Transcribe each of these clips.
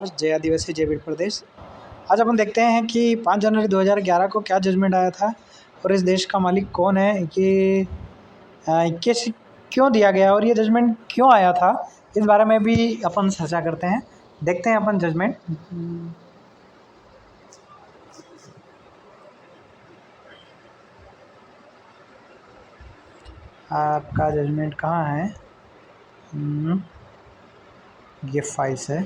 जय आदिवासी जय वीर प्रदेश। आज अपन देखते हैं कि 5 जनवरी 2011 को क्या जजमेंट आया था और इस देश का मालिक कौन है, ये किस क्यों दिया गया और ये जजमेंट क्यों आया था, इस बारे में भी अपन चर्चा करते हैं। देखते हैं अपन जजमेंट। आपका जजमेंट कहाँ है? ये फाइल्स है,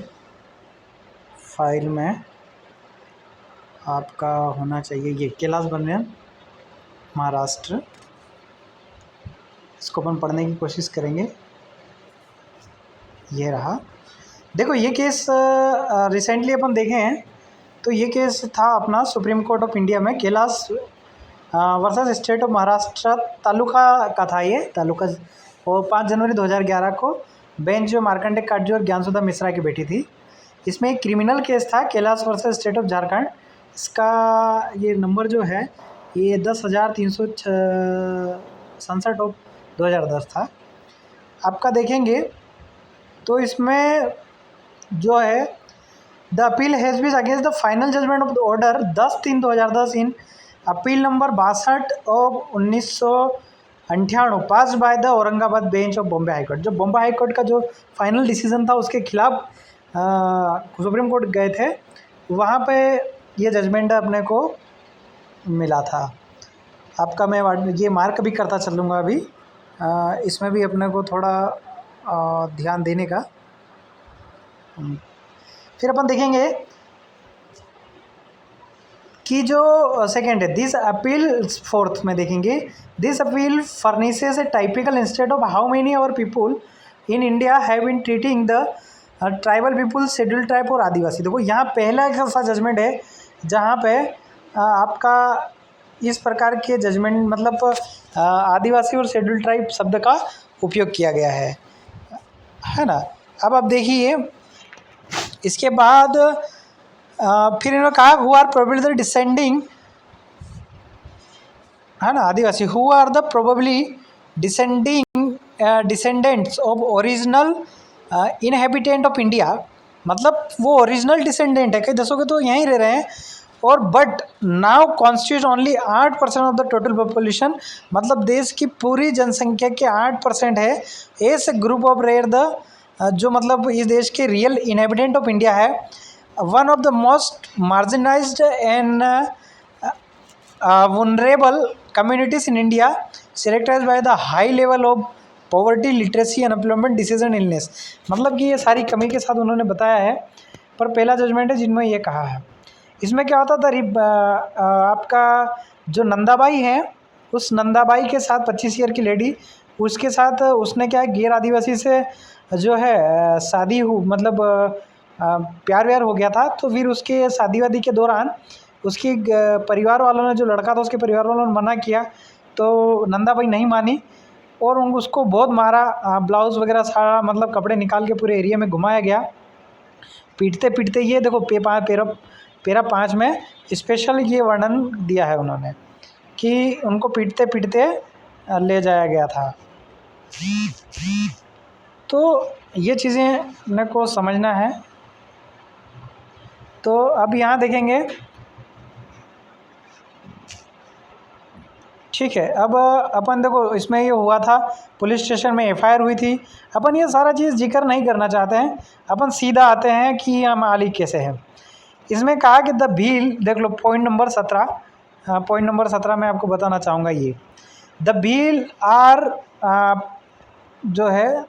फाइल में आपका होना चाहिए ये कैलाश बनियान महाराष्ट्र। इसको अपन पढ़ने की कोशिश करेंगे। ये रहा। देखो ये केस रिसेंटली अपन देखे हैं तो ये केस था अपना सुप्रीम कोर्ट ऑफ इंडिया में Kailash versus state of Maharashtra taluka का था ये तालुका। और 5 जनवरी 2011 को बेंच जो मार्कंडे काटजू और ज्ञानसुधा मिश्रा की बेटी थी, इसमें एक क्रिमिनल केस था Kailash versus state of Jharkhand. इसका ये नंबर जो है ये 10,367 ऑफ 2010 था। आपका देखेंगे तो इसमें जो है the appeal has been against the final judgment of the order 10/3/2010 in appeal number 62 of 1998 pass by the Aurangabad bench of Bombay high court. जो बॉम्बे हाई कोर्ट का जो फाइनल डिसीजन था उसके खिलाफ सुप्रीम कोर्ट गए थे, वहाँ पे ये जजमेंट अपने को मिला था। आपका मैं ये मार्क भी करता चलूँगा अभी। इसमें भी अपने को थोड़ा ध्यान देने का। फिर अपन देखेंगे कि जो सेकेंड है दिस अपील, फोर्थ में देखेंगे this appeal furnishes a typical instead of how many our people in India have been treating the tribal people, scheduled tribe और आदिवासी। देखो यहाँ पहला एक ऐसा जजमेंट है जहाँ पे आपका इस प्रकार के जजमेंट मतलब आदिवासी और शेड्यूल्ड ट्राइब शब्द का उपयोग किया गया है ना। अब आप देखिए इसके बाद फिर इन्होंने कहा who are probably the descending, है ना, Adivasi who are the probably descendants of original inhabitant of India. मतलब वो ओरिजिनल डिसेंडेंट है, कई दशकों तो यहीं रह रहे हैं और but now constitute only 8% of the total population. मतलब देश की पूरी जनसंख्या के 8% है। As group of rare the जो मतलब इस देश के रियल इनहेबिटेंट ऑफ इंडिया है। One of the most marginalized and vulnerable communities in India, characterized by the high level of poverty, literacy, unemployment, disease and illness. मतलब कि ये सारी कमी के साथ उन्होंने बताया है। पर पहला जजमेंट है जिनमें ये कहा है। इसमें क्या होता था आपका जो नंदाबाई है, उस नंदाबाई के साथ 25 ईयर की लेडी, उसके साथ उसने क्या गैर आदिवासी से जो है शादी हो मतलब प्यार व्यार हो गया था। तो फिर उसके शादी वादी के दौरान उसकी परिवार वालों ने, जो लड़का था उसके परिवार वालों ने मना किया तो नंदाबाई नहीं मानी और उसको बहुत मारा। ब्लाउज़ वगैरह सारा मतलब कपड़े निकाल के पूरे एरिया में घुमाया गया, पीटते पीटते। ये देखो पेरा 5 में स्पेशल ये वर्णन दिया है उन्होंने कि उनको पीटते पीटते ले जाया गया था। तो ये चीज़ें अपने को समझना है। तो अब यहाँ देखेंगे, ठीक है। अब अपन देखो इसमें ये हुआ था, पुलिस स्टेशन में एफआईआर हुई थी। अपन ये सारा चीज़ जिक्र नहीं करना चाहते हैं, अपन सीधा आते हैं कि हम मालिक कैसे हैं। इसमें कहा कि द बिल, देख लो पॉइंट नंबर 17 में आपको बताना चाहूँगा ये द बिल आर जो है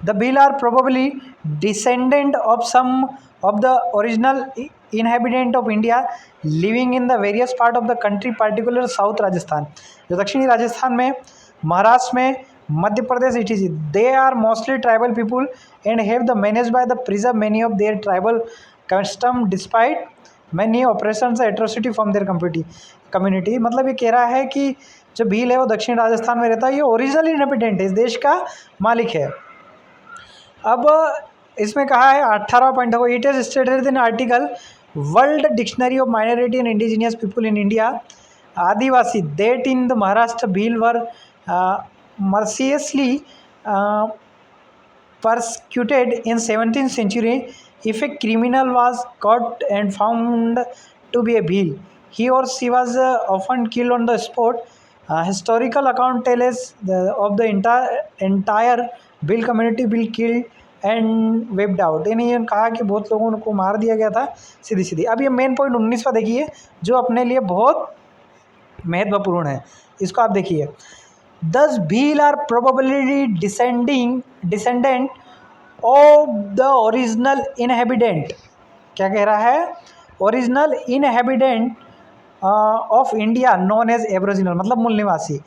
The bill are probably descendant of some of the original inhabitant of India living in the various part of the country, particular South Rajasthan। जो दक्षिणी राजस्थान में, महाराष्ट्र में, Madhya Pradesh etc. They are mostly tribal people and have the managed by the preserve many of their tribal custom despite many operations atrocity from their community। मतलब ये कह रहा है कि जो भील है वो दक्षिण राजस्थान में रहता है, ये ओरिजिनल इनहेबिटेंट है, इस देश का मालिक है। अब इसमें कहा है 18वां पॉइंट है, it is stated in article world dictionary of minority and indigenous people in India Adivasi that in the Maharashtra Bhil were mercilessly persecuted in 17th century. If a criminal was caught and found to be a Bhil, he or she was often killed on the spot. Historical account tell us of the entire Bhil community Bhil killed and vaped out, यानी ये कहा कि बहुत लोगों को मार दिया गया था सीधी सीधी। अब ये मेन पॉइंट 19वां देखिए जो अपने लिए बहुत महत्वपूर्ण है, इसको आप देखिए। Thus Bhil are probably descendant of the original inhabitant. क्या कह रहा है? Original inhabitant of India known as aboriginal, मतलब मूल निवासी,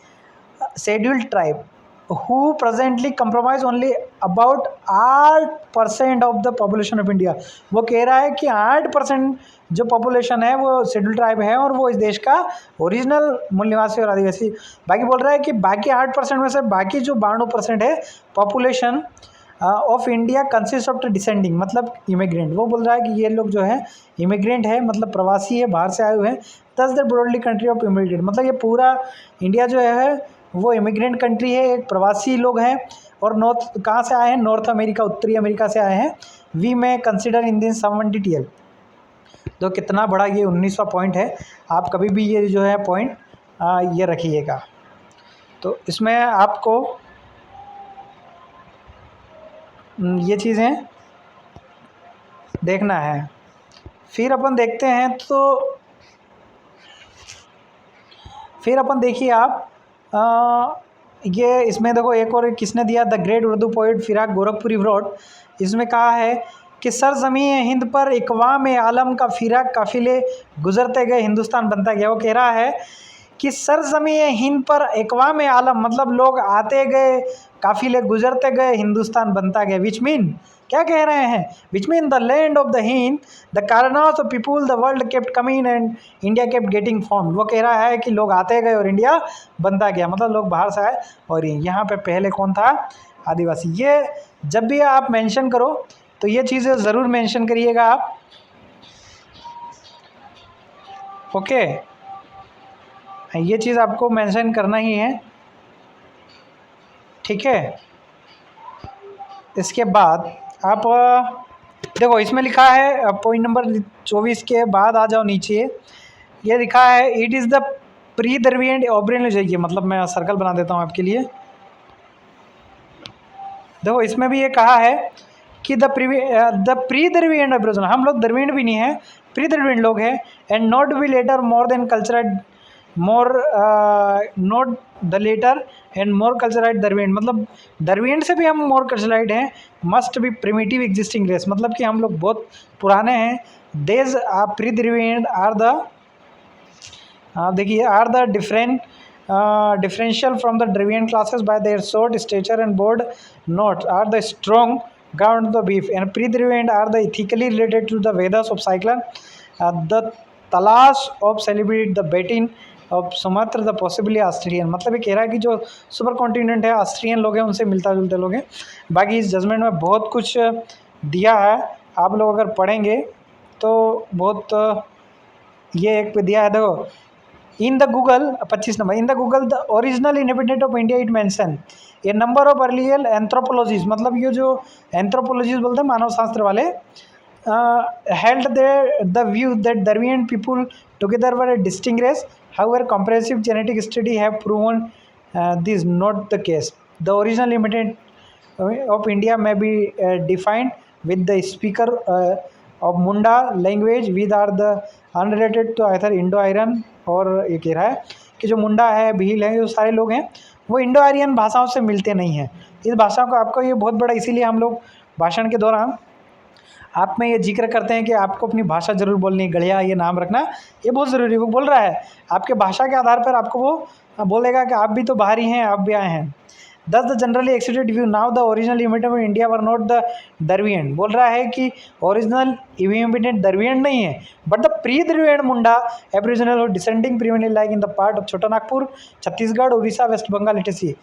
scheduled tribe who presently comprise only about 8% of the population of India। वो कह रहा है कि 8% जो पॉपुलेशन है वो शेड्यूल ट्राइब है और वो इस देश का ओरिजिनल मूल निवासी और आदिवासी। बाकी बोल रहा है कि बाकी 8% में से बाकी जो 92% है population of India consist of descending, मतलब इमिग्रेंट। वो बोल रहा है कि ये लोग जो है इमिग्रेंट है, मतलब प्रवासी है, बाहर से आए हुए हैं। This the broadly country of immigrant, मतलब ये पूरा इंडिया जो है वो इमिग्रेंट कंट्री है, एक प्रवासी लोग हैं। और नॉर्थ कहाँ से आए हैं? नॉर्थ अमेरिका, उत्तरी अमेरिका से आए हैं। We may consider in this some detail. तो कितना बड़ा ये 19वां पॉइंट है, आप कभी भी ये जो है पॉइंट ये रखिएगा। तो इसमें आपको ये चीज़ें देखना है। फिर अपन देखते हैं, तो फिर अपन देखिए आप ये इसमें देखो एक और किसने दिया, the great Urdu poet Firaq Gorakhpuri व्रोट। इसमें कहा है कि सरज़मी हिंद पर इकवाम आलम का फिराक काफिले गुजरते गए हिंदुस्तान बनता गया। वो कह रहा है कि सरज़मी हिंद पर इकवाम आलम, मतलब लोग आते गए, काफिले गुजरते गए, हिंदुस्तान बनता गया। विच मीन, क्या कह रहे हैं? Which mean the land of the Hind, the caravans of people, the world kept coming and India kept getting form. वो कह रहा है कि लोग आते गए और इंडिया बनता गया, मतलब लोग बाहर से आए और यहाँ पे पहले कौन था? आदिवासी। ये जब भी आप मेंशन करो तो ये चीज़ें ज़रूर मेंशन करिएगा आप, ओके। ये चीज़ आपको मेंशन करना ही है, ठीक है। इसके बाद आप देखो इसमें लिखा है पॉइंट नंबर 24 के बाद आ जाओ नीचे, ये लिखा है it is the pre Dravid ओब्रेन ले जाइए, मतलब मैं सर्कल बना देता हूँ आपके लिए। देखो इसमें भी ये कहा है कि द प्री द्रविड़ एब्रोजन, हम लोग द्रविड़ भी नहीं है, प्री द्रविड़ लोग हैं। And not be later more then cultural more not the later and more cultured Dravida, मतलब द्रविड़ से भी हम मोर कल्चराइड हैं। Must be primitive existing race, मतलब कि हम लोग बहुत पुराने हैं। These pre Dravida are the देखिए are the differential from the Dravidian classes by their short stature and broad notes are the strong ground of the beef, and pre-Dravidian are the ethically related to the Vedas of Cyclone, the Talas of celebrate the Betin of Sumatra, the possibly Australian। मतलब ये कह रहा है कि जो super continent है Austrian लोग हैं उनसे मिलता जुलते लोग हैं। बाकी इस जजमेंट में बहुत कुछ दिया है, आप लोग अगर पढ़ेंगे तो बहुत ये एक पे दिया है। देखो in the Google 25 number, in the Google the original inhabitant of India it mention a number of earlier anthropologies, मतलब ये जो एंथ्रोपोलॉजीज बोलते हैं मानव शास्त्र वाले, held the view that Darwinian people together were a distinct race. However, comprehensive genetic study have proven this not the case. The original inhabitant of India may be defined with the speaker of Munda language, with are the unrelated to either Indo-Aryan, और ये कह रहा है कि जो मुंडा है, भील है, जो सारे लोग हैं वो इंडो आर्यन भाषाओं से मिलते नहीं हैं। इस भाषा को आपको ये बहुत बड़ा, इसीलिए हम लोग भाषण के दौरान आप में ये जिक्र करते हैं कि आपको अपनी भाषा जरूर बोलनी है। गढ़िया ये नाम रखना ये बहुत ज़रूरी है। वो बोल रहा है आपके भाषा के आधार पर आपको वो बोलेगा कि आप भी तो बाहरी हैं, आप भी आए हैं। This the generally accepted view now the original inhabitant of India were not the Dravida. बोल रहा है कि ओरिजिनल इनहेबिटेंट द्रविड़ नहीं है, but the pre Dravida Munda aboriginal और descending preeminent like in the part of Chota Nagpur, Chhattisgarh, Orissa, West Bengal, इटसी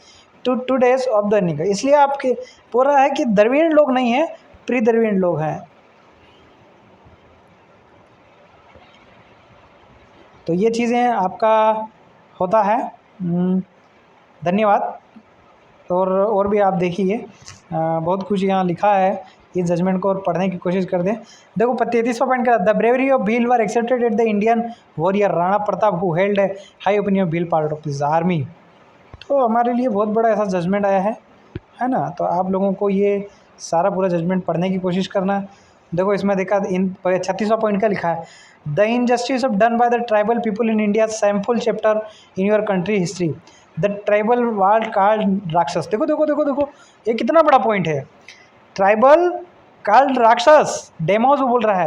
टू डेज ऑफ द निका। इसलिए आपके बोल रहा है कि द्रविड़ लोग नहीं है, प्री द्रविड़ लोग हैं। तो ये चीज़ें आपका होता है। धन्यवाद। और भी आप देखिए बहुत कुछ यहाँ लिखा है, इस जजमेंट को और पढ़ने की कोशिश कर दें। देखो 33वां पॉइंट का, the bravery of Bhil were accepted at the Indian warrior Rana Pratap who held high opinion of Bhil part of this army. तो हमारे लिए बहुत बड़ा ऐसा जजमेंट आया है ना। तो आप लोगों को ये सारा पूरा जजमेंट पढ़ने की कोशिश करना। देखो इसमें देखा इन 36वां पॉइंट का लिखा है, the injustice of done by the tribal people in India shameful chapter in your country history, the tribal were called rakshasa. देखो देखो देखो देखो ये कितना बड़ा पॉइंट है, ट्राइबल कार्ड राक्षस डेमोज बोल रहा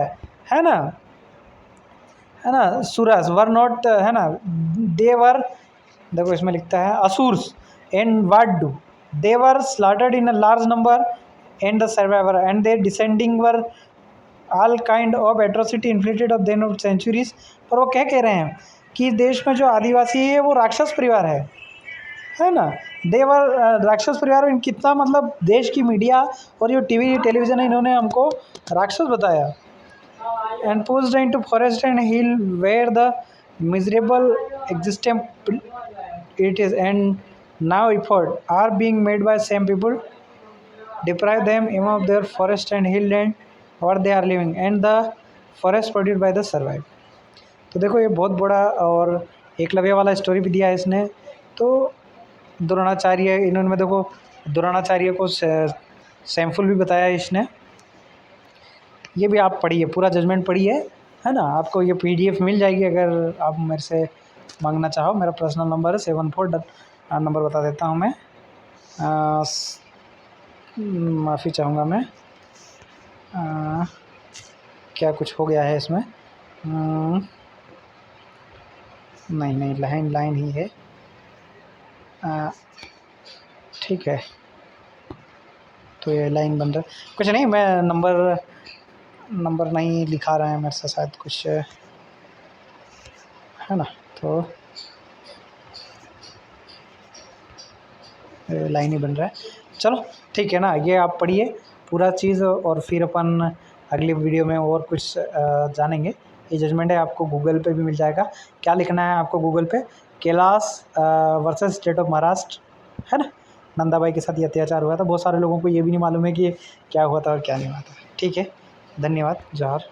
है ना, सुरस वर नॉट, है ना, देवर, देखो इसमें लिखता है Asuras and what do they were slaughtered in a large number and the survivor and their descending were all kind of atrocity inflicted of then of centuries. पर वो क्या कह रहे हैं कि देश में जो आदिवासी है वो राक्षस परिवार है ना, देवर राक्षस परिवार। कितना मतलब देश की मीडिया और जो टीवी टेलीविज़न है इन्होंने हमको राक्षस बताया। And pushed into forest and hill where the miserable existence it is, and now effort are being made by same people deprive them even of their forest and hill land where they are living and the forest protected by the survive। तो देखो ये बहुत बड़ा और एकलव्य वाला story भी दिया है इसने। तो द्रोणाचार्य, इन्होंने देखो द्रोणाचार्य को सैम्फुल भी बताया है इसने। ये भी आप पढ़िए, पूरा जजमेंट पढ़िए, है ना। आपको ये PDF मिल जाएगी अगर आप मेरे से मांगना चाहो। मेरा पर्सनल नंबर है 74, नंबर बता देता हूँ मैं, माफ़ी चाहूँगा मैं, क्या कुछ हो गया है इसमें, नहीं लाइन ही है, ठीक है। तो ये लाइन बन रहा है, कुछ नहीं, मैं नंबर नहीं लिखा रहा है मेरे से, शायद कुछ है ना। तो लाइन ही बन रहा है, चलो ठीक है ना। ये आप पढ़िए पूरा चीज़ और फिर अपन अगली वीडियो में और कुछ जानेंगे। ये जजमेंट है, आपको गूगल पे भी मिल जाएगा। क्या लिखना है आपको गूगल पे, Kailash versus state of Maharashtra, है ना। नंदाबाई के साथ ये अत्याचार हुआ था। बहुत सारे लोगों को ये भी नहीं मालूम है कि क्या हुआ था और क्या नहीं हुआ था। ठीक है, धन्यवाद, जोहार।